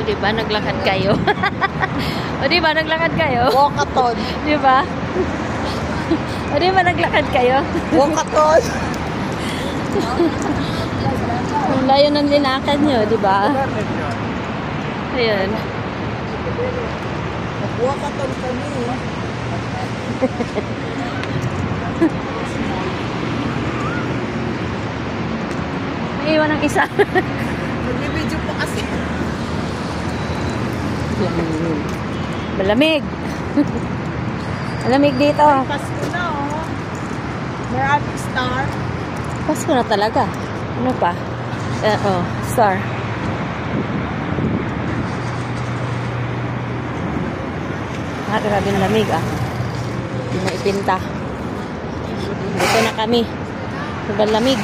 di ba? Naglakad kayo. O, di ba? Naglakad kayo? Walkathon. Di ba? O, di ba? Naglakad kayo? Walkathon. Ang layo ng linakad nyo, di ba? Ayun. Walkathon kami. Naiwan ng isa. Mag-video po kasi. Malamig. Malamig dito. Pasko na oh. Maraming star. Pasko na talaga. Ano pa? Oh, star. Grabe ng lamig ah. Hindi na ipinta. Dito na kami. Sobrang lamig.